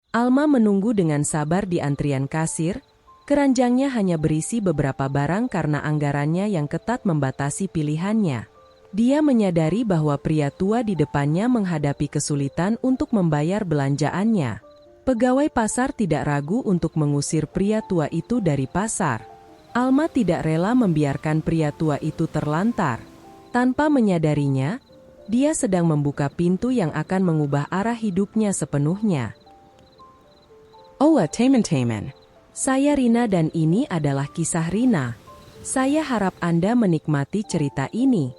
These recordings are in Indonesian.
Alma menunggu dengan sabar di antrian kasir. Keranjangnya hanya berisi beberapa barang karena anggarannya yang ketat membatasi pilihannya. Dia menyadari bahwa pria tua di depannya menghadapi kesulitan untuk membayar belanjaannya. Pegawai pasar tidak ragu untuk mengusir pria tua itu dari pasar. Alma tidak rela membiarkan pria tua itu terlantar. Tanpa menyadarinya, dia sedang membuka pintu yang akan mengubah arah hidupnya sepenuhnya. Hola teman-teman. Saya Rina dan ini adalah kisah Rina. Saya harap Anda menikmati cerita ini.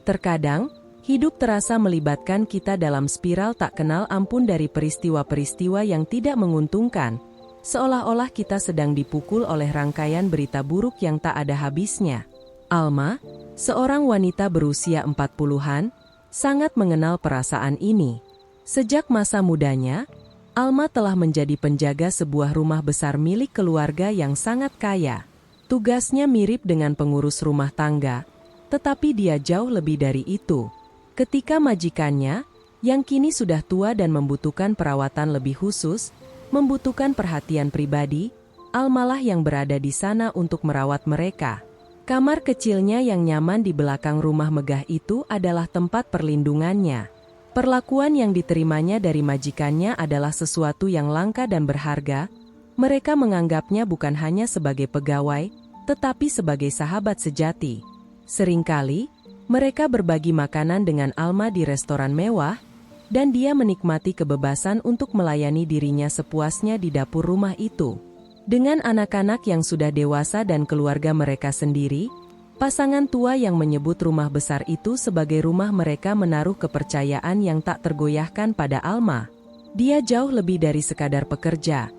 Terkadang, hidup terasa melibatkan kita dalam spiral tak kenal ampun dari peristiwa-peristiwa yang tidak menguntungkan, seolah-olah kita sedang dipukul oleh rangkaian berita buruk yang tak ada habisnya. Alma, seorang wanita berusia 40-an, sangat mengenal perasaan ini. Sejak masa mudanya, Alma telah menjadi penjaga sebuah rumah besar milik keluarga yang sangat kaya. Tugasnya mirip dengan pengurus rumah tangga, tetapi dia jauh lebih dari itu. Ketika majikannya, yang kini sudah tua dan membutuhkan perawatan lebih khusus, membutuhkan perhatian pribadi, Almalah yang berada di sana untuk merawat mereka. Kamar kecilnya yang nyaman di belakang rumah megah itu adalah tempat perlindungannya. Perlakuan yang diterimanya dari majikannya adalah sesuatu yang langka dan berharga. Mereka menganggapnya bukan hanya sebagai pegawai, tetapi sebagai sahabat sejati. Seringkali, mereka berbagi makanan dengan Alma di restoran mewah, dan dia menikmati kebebasan untuk melayani dirinya sepuasnya di dapur rumah itu. Dengan anak-anak yang sudah dewasa dan keluarga mereka sendiri, pasangan tua yang menyebut rumah besar itu sebagai rumah mereka menaruh kepercayaan yang tak tergoyahkan pada Alma. Dia jauh lebih dari sekadar pekerja.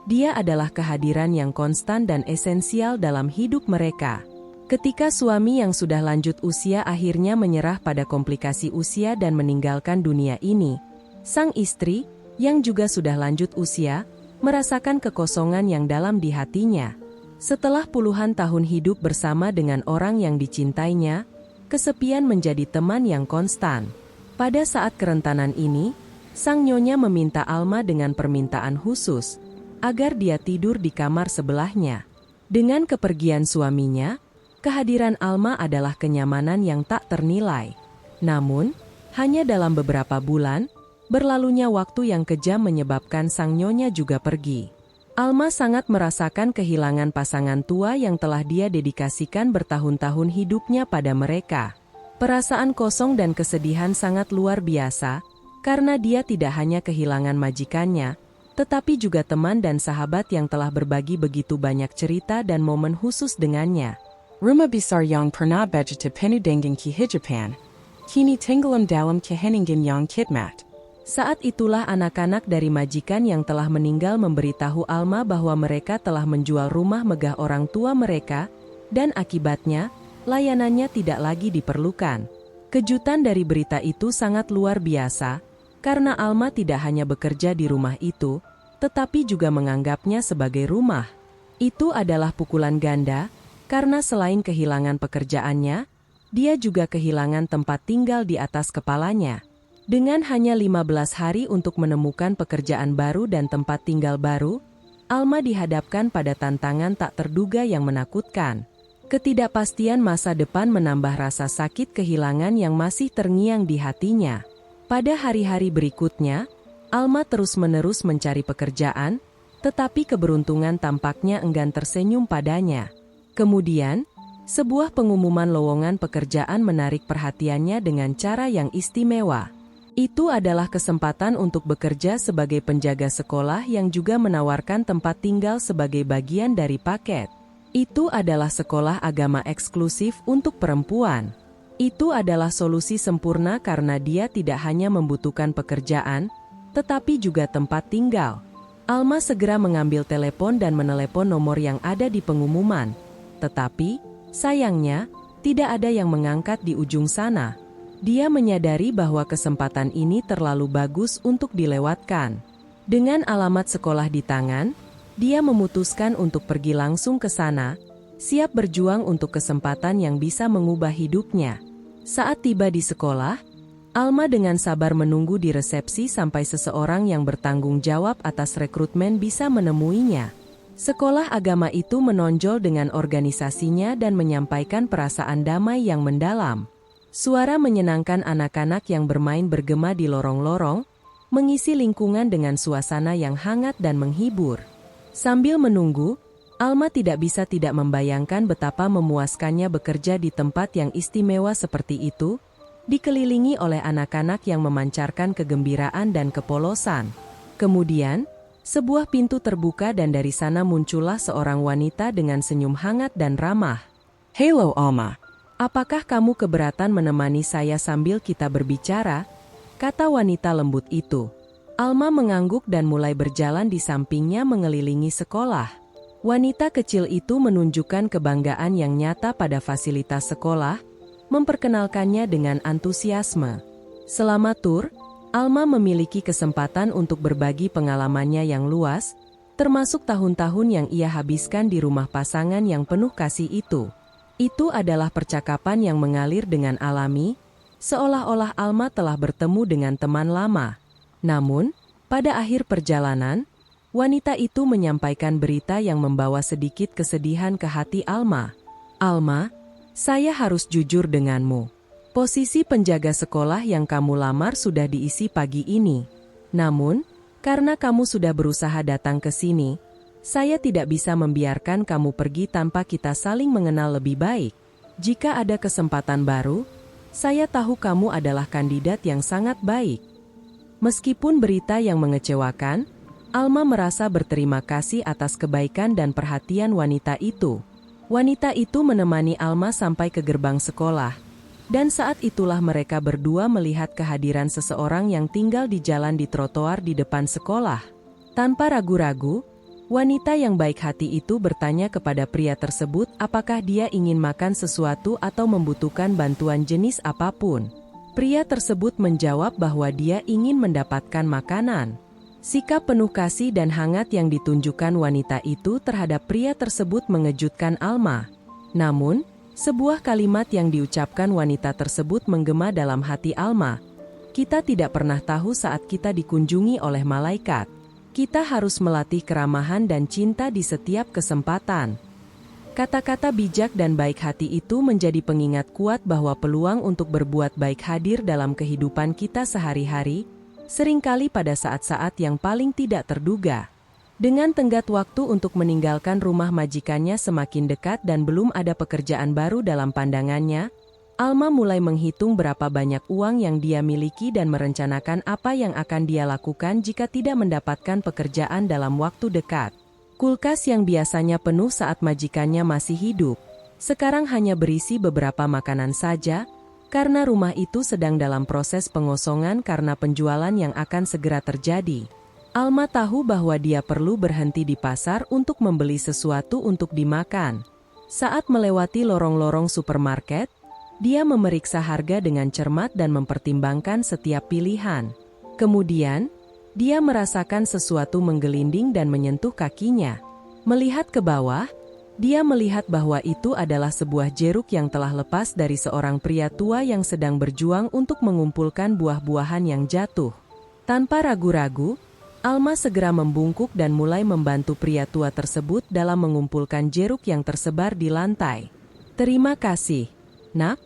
Dia adalah kehadiran yang konstan dan esensial dalam hidup mereka. Ketika suami yang sudah lanjut usia akhirnya menyerah pada komplikasi usia dan meninggalkan dunia ini, sang istri, yang juga sudah lanjut usia, merasakan kekosongan yang dalam di hatinya. Setelah puluhan tahun hidup bersama dengan orang yang dicintainya, kesepian menjadi teman yang konstan. Pada saat kerentanan ini, sang nyonya meminta Alma dengan permintaan khusus, agar dia tidur di kamar sebelahnya. Dengan kepergian suaminya, kehadiran Alma adalah kenyamanan yang tak ternilai. Namun, hanya dalam beberapa bulan, berlalunya waktu yang kejam menyebabkan sang nyonya juga pergi. Alma sangat merasakan kehilangan pasangan tua yang telah dia dedikasikan bertahun-tahun hidupnya pada mereka. Perasaan kosong dan kesedihan sangat luar biasa, karena dia tidak hanya kehilangan majikannya, tetapi juga teman dan sahabat yang telah berbagi begitu banyak cerita dan momen khusus dengannya. Rumah besar yang pernah begitu penuh dengan kehidupan, kini tenggelam dalam keheningan yang khidmat. Saat itulah anak-anak dari majikan yang telah meninggal memberitahu Alma bahwa mereka telah menjual rumah megah orang tua mereka, dan akibatnya, layanannya tidak lagi diperlukan. Kejutan dari berita itu sangat luar biasa, karena Alma tidak hanya bekerja di rumah itu, tetapi juga menganggapnya sebagai rumah. Itu adalah pukulan ganda, karena selain kehilangan pekerjaannya, dia juga kehilangan tempat tinggal di atas kepalanya. Dengan hanya 15 hari untuk menemukan pekerjaan baru dan tempat tinggal baru, Alma dihadapkan pada tantangan tak terduga yang menakutkan. Ketidakpastian masa depan menambah rasa sakit kehilangan yang masih terngiang di hatinya. Pada hari-hari berikutnya, Alma terus-menerus mencari pekerjaan, tetapi keberuntungan tampaknya enggan tersenyum padanya. Kemudian, sebuah pengumuman lowongan pekerjaan menarik perhatiannya dengan cara yang istimewa. Itu adalah kesempatan untuk bekerja sebagai penjaga sekolah yang juga menawarkan tempat tinggal sebagai bagian dari paket. Itu adalah sekolah agama eksklusif untuk perempuan. Itu adalah solusi sempurna karena dia tidak hanya membutuhkan pekerjaan, tetapi juga tempat tinggal. Alma segera mengambil telepon dan menelepon nomor yang ada di pengumuman. Tetapi, sayangnya, tidak ada yang mengangkat di ujung sana. Dia menyadari bahwa kesempatan ini terlalu bagus untuk dilewatkan. Dengan alamat sekolah di tangan, dia memutuskan untuk pergi langsung ke sana, siap berjuang untuk kesempatan yang bisa mengubah hidupnya. Saat tiba di sekolah, Alma dengan sabar menunggu di resepsi sampai seseorang yang bertanggung jawab atas rekrutmen bisa menemuinya. Sekolah agama itu menonjol dengan organisasinya dan menyampaikan perasaan damai yang mendalam. Suara menyenangkan anak-anak yang bermain bergema di lorong-lorong, mengisi lingkungan dengan suasana yang hangat dan menghibur. Sambil menunggu, Alma tidak bisa tidak membayangkan betapa memuaskannya bekerja di tempat yang istimewa seperti itu, dikelilingi oleh anak-anak yang memancarkan kegembiraan dan kepolosan. Kemudian, sebuah pintu terbuka dan dari sana muncullah seorang wanita dengan senyum hangat dan ramah. "Hello Alma, apakah kamu keberatan menemani saya sambil kita berbicara?" kata wanita lembut itu. Alma mengangguk dan mulai berjalan di sampingnya mengelilingi sekolah. Wanita kecil itu menunjukkan kebanggaan yang nyata pada fasilitas sekolah, memperkenalkannya dengan antusiasme. Selama tur, Alma memiliki kesempatan untuk berbagi pengalamannya yang luas, termasuk tahun-tahun yang ia habiskan di rumah pasangan yang penuh kasih itu. Itu adalah percakapan yang mengalir dengan alami, seolah-olah Alma telah bertemu dengan teman lama. Namun, pada akhir perjalanan, wanita itu menyampaikan berita yang membawa sedikit kesedihan ke hati Alma. "Alma, saya harus jujur denganmu. Posisi penjaga sekolah yang kamu lamar sudah diisi pagi ini. Namun, karena kamu sudah berusaha datang ke sini, saya tidak bisa membiarkan kamu pergi tanpa kita saling mengenal lebih baik. Jika ada kesempatan baru, saya tahu kamu adalah kandidat yang sangat baik." Meskipun berita yang mengecewakan, Alma merasa berterima kasih atas kebaikan dan perhatian wanita itu. Wanita itu menemani Alma sampai ke gerbang sekolah, dan saat itulah mereka berdua melihat kehadiran seseorang yang tinggal di jalan di trotoar di depan sekolah. Tanpa ragu-ragu, wanita yang baik hati itu bertanya kepada pria tersebut apakah dia ingin makan sesuatu atau membutuhkan bantuan jenis apapun. Pria tersebut menjawab bahwa dia ingin mendapatkan makanan. Sikap penuh kasih dan hangat yang ditunjukkan wanita itu terhadap pria tersebut mengejutkan Alma. Namun, sebuah kalimat yang diucapkan wanita tersebut menggema dalam hati Alma. "Kita tidak pernah tahu saat kita dikunjungi oleh malaikat. Kita harus melatih keramahan dan cinta di setiap kesempatan." Kata-kata bijak dan baik hati itu menjadi pengingat kuat bahwa peluang untuk berbuat baik hadir dalam kehidupan kita sehari-hari, seringkali pada saat-saat yang paling tidak terduga. Dengan tenggat waktu untuk meninggalkan rumah majikannya semakin dekat dan belum ada pekerjaan baru dalam pandangannya, Alma mulai menghitung berapa banyak uang yang dia miliki dan merencanakan apa yang akan dia lakukan jika tidak mendapatkan pekerjaan dalam waktu dekat. Kulkas yang biasanya penuh saat majikannya masih hidup, sekarang hanya berisi beberapa makanan saja, karena rumah itu sedang dalam proses pengosongan karena penjualan yang akan segera terjadi. Alma tahu bahwa dia perlu berhenti di pasar untuk membeli sesuatu untuk dimakan. Saat melewati lorong-lorong supermarket, dia memeriksa harga dengan cermat dan mempertimbangkan setiap pilihan. Kemudian, dia merasakan sesuatu menggelinding dan menyentuh kakinya. Melihat ke bawah, dia melihat bahwa itu adalah sebuah jeruk yang telah lepas dari seorang pria tua yang sedang berjuang untuk mengumpulkan buah-buahan yang jatuh. Tanpa ragu-ragu, Alma segera membungkuk dan mulai membantu pria tua tersebut dalam mengumpulkan jeruk yang tersebar di lantai. "Terima kasih, Nak,"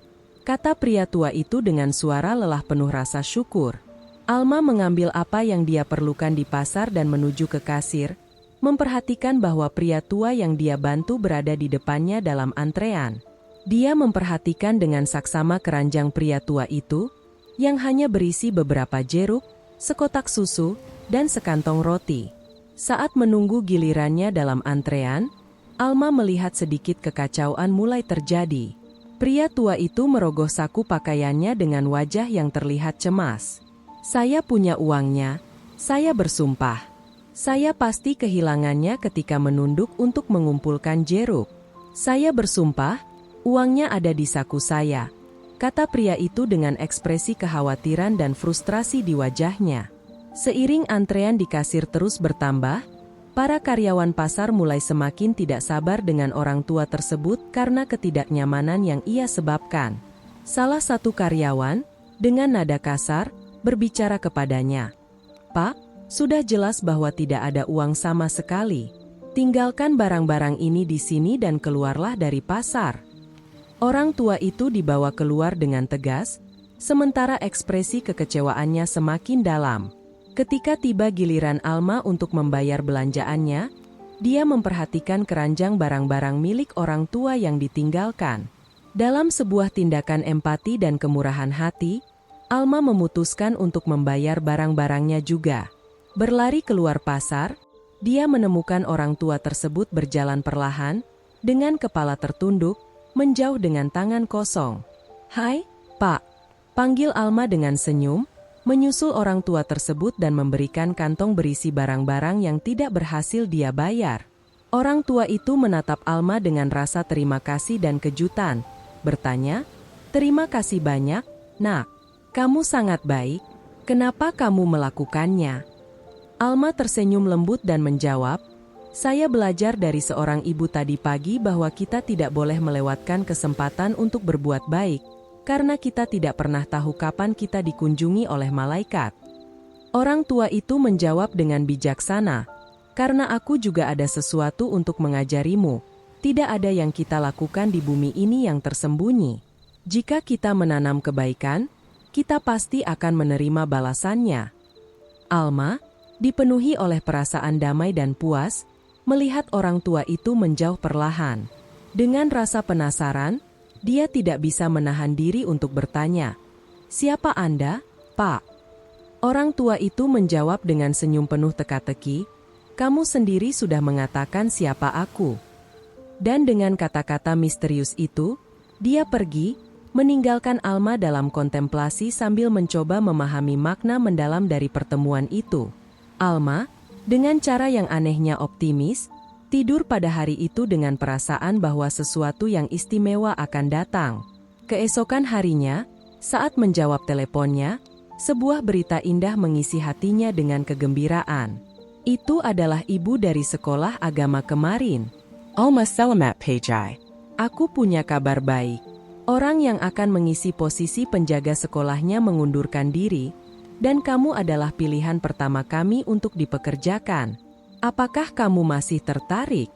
kata pria tua itu dengan suara lelah penuh rasa syukur. Alma mengambil apa yang dia perlukan di pasar dan menuju ke kasir, memperhatikan bahwa pria tua yang dia bantu berada di depannya dalam antrean. Dia memperhatikan dengan saksama keranjang pria tua itu, yang hanya berisi beberapa jeruk, sekotak susu, dan sekantong roti. Saat menunggu gilirannya dalam antrean, Alma melihat sedikit kekacauan mulai terjadi. Pria tua itu merogoh saku pakaiannya dengan wajah yang terlihat cemas. "Saya punya uangnya, saya bersumpah. Saya pasti kehilangannya ketika menunduk untuk mengumpulkan jeruk. Saya bersumpah, uangnya ada di saku saya," kata pria itu dengan ekspresi kekhawatiran dan frustrasi di wajahnya. Seiring antrean di kasir terus bertambah, para karyawan pasar mulai semakin tidak sabar dengan orang tua tersebut karena ketidaknyamanan yang ia sebabkan. Salah satu karyawan, Dengan nada kasar, berbicara kepadanya. "Pak, sudah jelas bahwa tidak ada uang sama sekali. Tinggalkan barang-barang ini di sini dan keluarlah dari pasar." Orang tua itu dibawa keluar dengan tegas, sementara ekspresi kekecewaannya semakin dalam. Ketika tiba giliran Alma untuk membayar belanjaannya, dia memperhatikan keranjang barang-barang milik orang tua yang ditinggalkan. Dalam sebuah tindakan empati dan kemurahan hati, Alma memutuskan untuk membayar barang-barangnya juga. Berlari keluar pasar, dia menemukan orang tua tersebut berjalan perlahan, dengan kepala tertunduk, menjauh dengan tangan kosong. "Hai, Pak," panggil Alma dengan senyum, menyusul orang tua tersebut dan memberikan kantong berisi barang-barang yang tidak berhasil dia bayar. Orang tua itu menatap Alma dengan rasa terima kasih dan kejutan, bertanya, "Terima kasih banyak, Nak. Kamu sangat baik. Kenapa kamu melakukannya?" Alma tersenyum lembut dan menjawab, "Saya belajar dari seorang ibu tadi pagi bahwa kita tidak boleh melewatkan kesempatan untuk berbuat baik, karena kita tidak pernah tahu kapan kita dikunjungi oleh malaikat." Orang tua itu menjawab dengan bijaksana, "Karena aku juga ada sesuatu untuk mengajarimu. Tidak ada yang kita lakukan di bumi ini yang tersembunyi. Jika kita menanam kebaikan, kita pasti akan menerima balasannya." Alma, dipenuhi oleh perasaan damai dan puas, melihat orang tua itu menjauh perlahan. Dengan rasa penasaran, dia tidak bisa menahan diri untuk bertanya, "Siapa Anda, Pak?" Orang tua itu menjawab dengan senyum penuh teka-teki, "Kamu sendiri sudah mengatakan siapa aku." Dan dengan kata-kata misterius itu, dia pergi, meninggalkan Alma dalam kontemplasi sambil mencoba memahami makna mendalam dari pertemuan itu. Alma, dengan cara yang anehnya optimis, tidur pada hari itu dengan perasaan bahwa sesuatu yang istimewa akan datang. Keesokan harinya, saat menjawab teleponnya, sebuah berita indah mengisi hatinya dengan kegembiraan. Itu adalah ibu dari sekolah agama kemarin. "Alma selamat pagi. Aku punya kabar baik. Orang yang akan mengisi posisi penjaga sekolahnya mengundurkan diri, dan kamu adalah pilihan pertama kami untuk dipekerjakan. Apakah kamu masih tertarik?"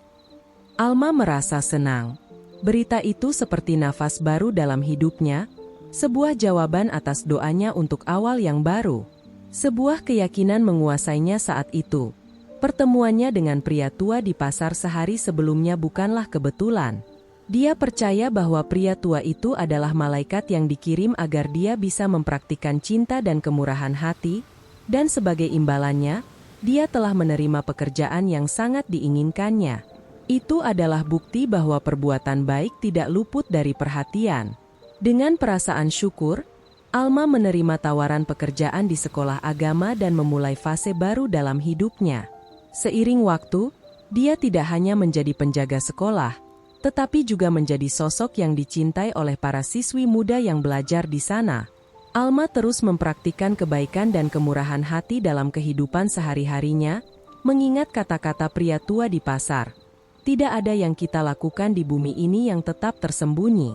Alma merasa senang. Berita itu seperti nafas baru dalam hidupnya, sebuah jawaban atas doanya untuk awal yang baru. Sebuah keyakinan menguasainya saat itu. Pertemuannya dengan pria tua di pasar sehari sebelumnya bukanlah kebetulan. Dia percaya bahwa pria tua itu adalah malaikat yang dikirim agar dia bisa mempraktikkan cinta dan kemurahan hati, dan sebagai imbalannya, dia telah menerima pekerjaan yang sangat diinginkannya. Itu adalah bukti bahwa perbuatan baik tidak luput dari perhatian. Dengan perasaan syukur, Alma menerima tawaran pekerjaan di sekolah agama dan memulai fase baru dalam hidupnya. Seiring waktu, dia tidak hanya menjadi penjaga sekolah, tetapi juga menjadi sosok yang dicintai oleh para siswi muda yang belajar di sana. Alma terus mempraktikkan kebaikan dan kemurahan hati dalam kehidupan sehari-harinya, mengingat kata-kata pria tua di pasar. Tidak ada yang kita lakukan di bumi ini yang tetap tersembunyi.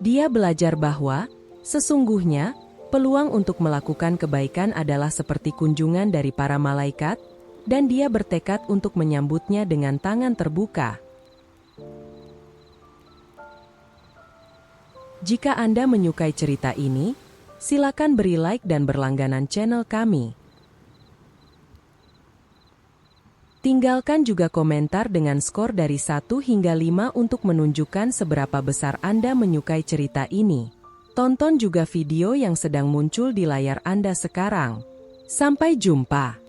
Dia belajar bahwa, sesungguhnya, peluang untuk melakukan kebaikan adalah seperti kunjungan dari para malaikat, dan dia bertekad untuk menyambutnya dengan tangan terbuka. Jika Anda menyukai cerita ini, silakan beri like dan berlangganan channel kami. Tinggalkan juga komentar dengan skor dari 1 hingga 5 untuk menunjukkan seberapa besar Anda menyukai cerita ini. Tonton juga video yang sedang muncul di layar Anda sekarang. Sampai jumpa.